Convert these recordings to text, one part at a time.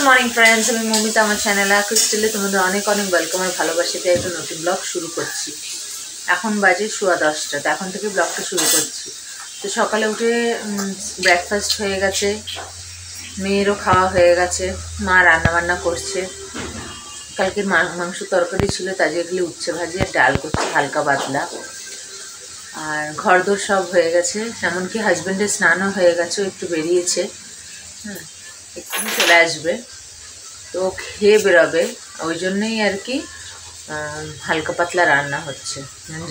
Morning friends, আমি মমিতা। আমার চ্যানেলে ক্রিস্টেলে তোমাদের অনেক অনেক ওয়েলকাম আর ভালোবাসা দিয়ে একটা নতুন ব্লগ শুরু করছি। এখন বাজে 10:15, তো এখন থেকে ব্লগটা শুরু করছি। তো সকালে উঠে ব্রেকফাস্ট হয়ে গেছে, মেয়েরও খাওয়া হয়ে গেছে, মা রান্নাবান্না করছে। কালকের মাংস তরকারি ছিল, তাজে এগুলি উচ্ছে ভাজি আর ডাল করছে হালকা পাতলা। আর ঘরদোর সব হয়ে গেছে, এমনকি হাজব্যান্ডের স্নানও হয়ে গেছে, ও একটু বেরিয়েছে, হ্যাঁ একটু চলে আসবে, তো খেয়ে বেরোবে, ওই জন্যই আর কি হালকা পাতলা রান্না হচ্ছে।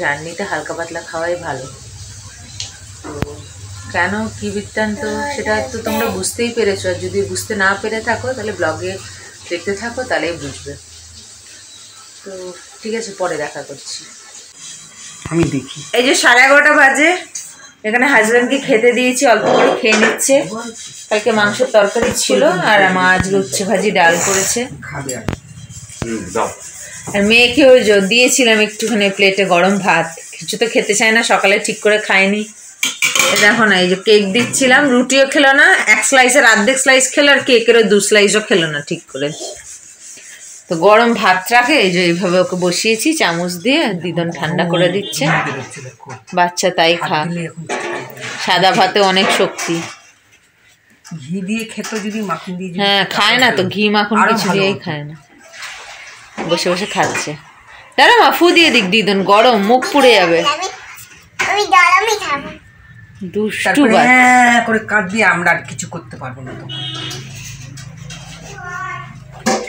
জার্নিতে হালকা পাতলা খাওয়াই ভালো। তো কেন কী বৃত্তান্ত সেটা তো তোমরা বুঝতেই পেরেছো, আর যদি বুঝতে না পেরে থাকো তাহলে ব্লগে দেখতে থাকো, তাহলেই বুঝবে। তো ঠিক আছে, পরে দেখা করছি। আমি দেখি এই যে 11:30 বাজে, এখানে হাজব্যান্ডকে খেতে দিয়েছি, অল্প করে খেয়ে নিচ্ছে। কালকে মাংসের তরকারি ছিল আর মা আজকে উচ্ছে ভাজি ডাল করেছে। আর মেয়েকেও দিয়েছিলাম একটুখানি প্লেটে গরম ভাত, কিছু তো খেতে চায় না, সকালে ঠিক করে খায়নি। দেখো না, এই যে কেক দিচ্ছিলাম, রুটিও খেলো না, এক স্লাইসের অর্ধেক স্লাইস খেলো, আর কেকেরও 2 স্লাইসও খেলো না ঠিক করে। তো গরম ভাতটাকে এই যে এইভাবে ওকে বসিয়েছি চামচ দিয়ে, দিদন ঠান্ডা করে দিচ্ছে, বাচ্চা তাই খা। সাদা ভাতে অনেক শক্তি। ঘি দিয়ে খেত যদি মাখন দিয়ে, হ্যাঁ খায় না তো, ঘি মাখন কিছু দিয়েই খায় না, বসে বসে খাচ্ছে। দাঁড়া মা, ফু দিয়ে দিক দিদন, গরম, মুখ পুড়ে যাবে। দুষ্টু করে কাট দিয়ে আমরা আর কিছু করতে পারবো না, তখন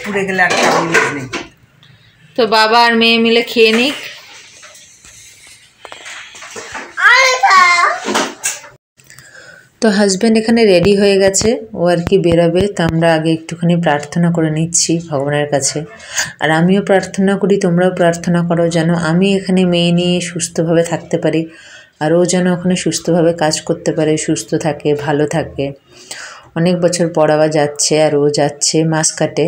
পুড়ে গেলে আর কাজ নেই। তো বাবা আর মেয়ে মিলে খেয়ে নিক। তো হাজব্যান্ড এখানে রেডি হয়ে গেছে, ও আর কি বেরোবে, তো আমরা আগে একটুখানি প্রার্থনা করে নিচ্ছি ভগবানের কাছে। আর আমিও প্রার্থনা করি, তোমরাও প্রার্থনা করো যেন আমি এখানে মেয়ে নিয়ে সুস্থভাবে থাকতে পারি, আর ও যেন ওখানে সুস্থভাবে কাজ করতে পারে, সুস্থ থাকে, ভালো থাকে। অনেক বছর পর আবার যাচ্ছে, আর ও যাচ্ছে মাসকাটে,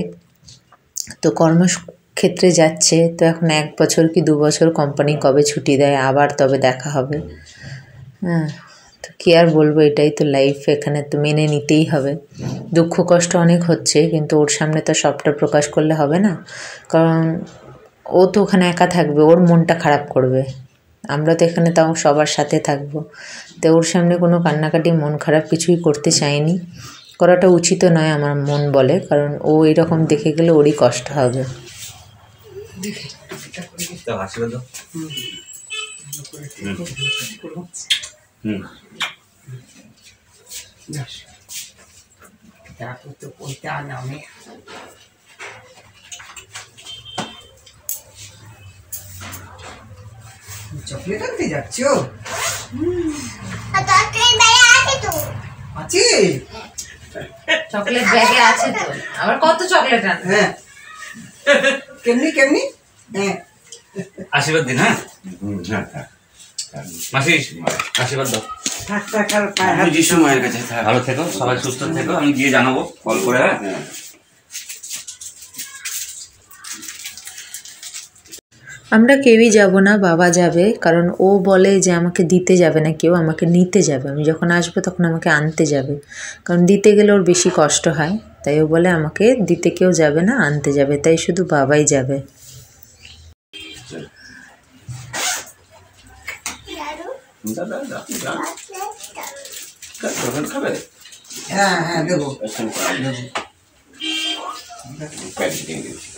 তো কর্মক্ষেত্রে যাচ্ছে। তো এখন 1 বছর কি 2 বছর কোম্পানি কবে ছুটি দেয়, আবার তবে দেখা হবে। হ্যাঁ, তো কী আর বলবো, এটাই তো লাইফ, এখানে তো মেনে নিতেই হবে। দুঃখ কষ্ট অনেক হচ্ছে, কিন্তু ওর সামনে তো সবটা প্রকাশ করলে হবে না, কারণ ও তো ওখানে একা থাকবে, ওর মনটা খারাপ করবে। আমরা তো এখানে তাও সবার সাথে থাকবো, তো ওর সামনে কোনো কান্নাকাটি, মন খারাপ কিছুই করতে চাইনি, করাটা উচিত নয় আমার মন বলে, কারণ ও এরকম দেখে গেলে ওরই কষ্ট হবে। চকলেট আনতে যাচ্ছ? চকলেট ব্যাগে আছে তো, আবার কত চকলেট আনবে? হ্যাঁ, কেমনি কেমনি, হ্যাঁ আশীর্বাদ দিন। হ্যাঁ মাসি আশীর্বাদ দাও। যিশু মায়ের কাছে ভালো থেকো, সবাই সুস্থ থেকো, আমি গিয়ে জানাবো কল করে। হ্যাঁ আমরা কেউই যাব না, বাবা যাবে, কারণ ও বলে যে আমাকে দিতে যাবে না কেউ, আমাকে নিতে যাবে। আমি যখন আসবো তখন আমাকে আনতে যাবে, কারণ দিতে গেলে ওর বেশি কষ্ট হয়, তাই ও বলে আমাকে দিতে কেউ যাবে না, আনতে যাবে, তাই শুধু বাবাই যাবে। হ্যাঁ হ্যাঁ দেবো।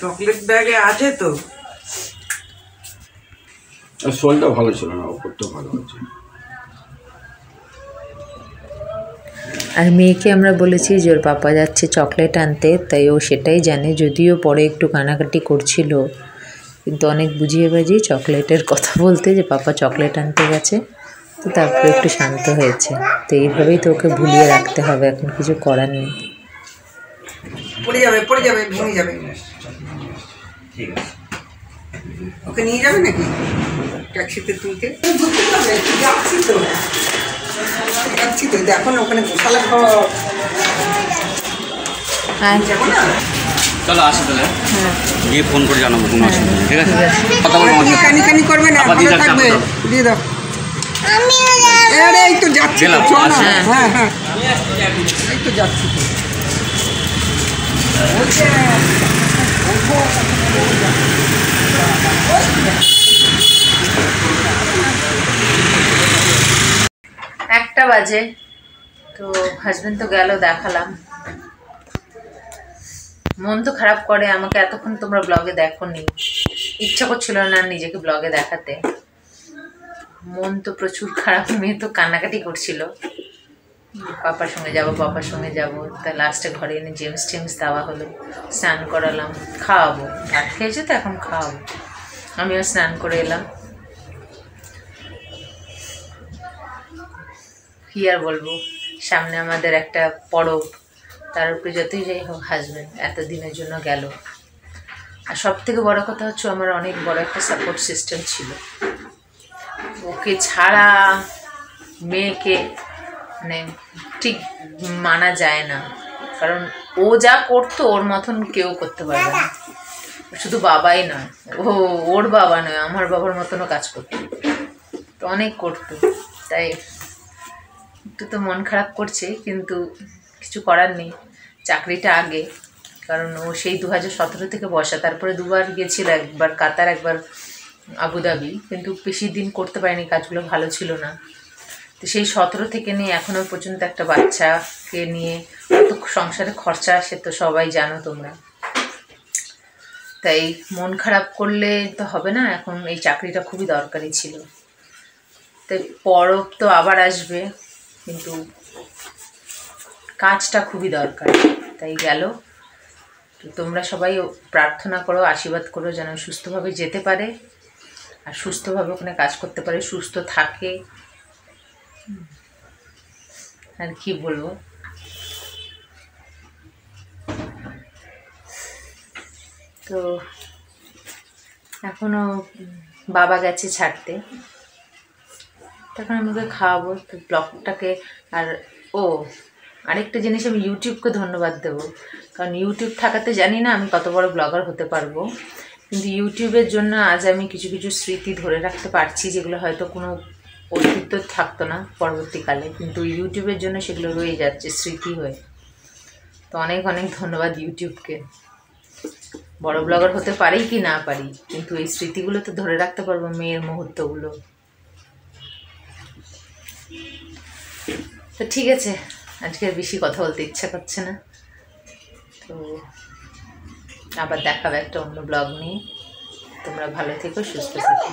চকলেট ব্যাগে আছে তো। শোলটা ভালো ছিল না, ওপরটা ভালো আছে। আর মেয়েকে আমরা বলেছি যে ওর পাপা যাচ্ছে চকলেট আনতে, তাই ও সেটাই জানে, যদিও পরে একটু কানাকাটি করছিল, কিন্তু অনেক বুঝিয়ে বাজিয়ে চকলেটের কথা বলতে যে পাপা চকলেট আনতে গেছে, তো তারপরে একটু শান্ত হয়েছে। তো এইভাবেই তো ওকে ভুলিয়ে রাখতে হবে, এখন কিছু করার নেই। পড়ে যাবে ভেঙে যাবে। ঠিক আছে, ওকে নিয়ে যাবে নাকি ট্যাক্সিতে তুলতে? যাচ্ছি তো দেখো না, ওখানে গোশালা ঘর। যাবো না, চলো আসি তাহলে, গিয়ে ফোন করে জানাবো, কোনো অসুবিধা নেই। ঠিক আছে, কথা বলবো, কানি করবে না, ভালো থাকবে, দিয়ে দাও। এই তো যাচ্ছি, হ্যাঁ হ্যাঁ এই তো যাচ্ছি তো। একটা বাজে, তো হাজবেন্ড তো গেল, দেখালাম। মন তো খারাপ করে, আমাকে এতক্ষণ তোমরা ব্লগে দেখোনি, ইচ্ছা করছিল না নিজেকে ব্লগে দেখাতে, মন তো প্রচুর খারাপ। মেয়ে তো কান্নাকাটি করছিল, পাপার সঙ্গে যাব পাপার সঙ্গে যাব। তা লাস্টে ঘরে এনে জেমস টেমস দেওয়া হলো, স্নান করালাম, খাওয়াবো, ভাত খেয়েছে তো এখন খাওয়াবো। আমিও স্নান করে এলাম। কি আর বলবো, সামনে আমাদের একটা পরব, তার উপরে যতই যাই হোক হাজব্যান্ড এতদিনের জন্য গেল। আর সব থেকে বড় কথা হচ্ছে আমার অনেক বড় একটা সাপোর্ট সিস্টেম ছিল। ওকে ছাড়া মেয়েকে মানে ঠিক মানা যায় না, কারণ ও যা করতো ওর মতন কেউ করতে পারবে না। শুধু বাবাই নয়, ওর বাবা নয়, আমার বাবার মতনও কাজ করতো, তো অনেক করতো। তাই একটু তো মন খারাপ করছে, কিন্তু কিছু করার নেই, চাকরিটা আগে। কারণ ও সেই 2017 থেকে বসা, তারপরে দুবার গেছিল, একবার কাতার একবার আবুধাবি, কিন্তু বেশি দিন করতে পারিনি, কাজগুলো ভালো ছিল না। তো সেই 17 থেকে নিয়ে এখনও পর্যন্ত একটা বাচ্চাকে নিয়ে কত সংসারে খরচা আসে তো সবাই জানো তোমরা। তাই মন খারাপ করলে তো হবে না, এখন এই চাকরিটা খুবই দরকারি ছিল। তাই পরব তো আবার আসবে, কিন্তু কাজটা খুবই দরকার, তাই গেল। তো তোমরা সবাই প্রার্থনা করো, আশীর্বাদ করো যেন সুস্থভাবে যেতে পারে, আর সুস্থভাবে ওখানে কাজ করতে পারে, সুস্থ থাকে। আর কি বলবো, তো এখনও বাবা গেছে ছাড়তে, তখন আমি ওকে খাওয়াবো। তো ব্লগটাকে আর আরেকটা জিনিস, আমি ইউটিউবকে ধন্যবাদ দেবো, কারণ ইউটিউব থাকাতে জানি না আমি কত বড় ব্লগার হতে পারবো, কিন্তু ইউটিউবের জন্য আজ আমি কিছু কিছু স্মৃতি ধরে রাখতে পারছি, যেগুলো হয়তো কোনো অস্তিত্ব থাকতো না পরবর্তীকালে, কিন্তু ইউটিউবের জন্য সেগুলো রয়ে যাচ্ছে স্মৃতি হয়ে। তো অনেক অনেক ধন্যবাদ ইউটিউবকে। বড় ব্লগার হতে পারি কি না পারি, কিন্তু এই স্মৃতিগুলো তো ধরে রাখতে পারবো, মেয়ের মুহূর্তগুলো। তো ঠিক আছে, আজকে বেশি কথা বলতে ইচ্ছা করছে না, তো আবার দেখাবে একটা অন্য ব্লগ নিয়ে। তোমরা ভালো থেকো, সুস্থ থেকো।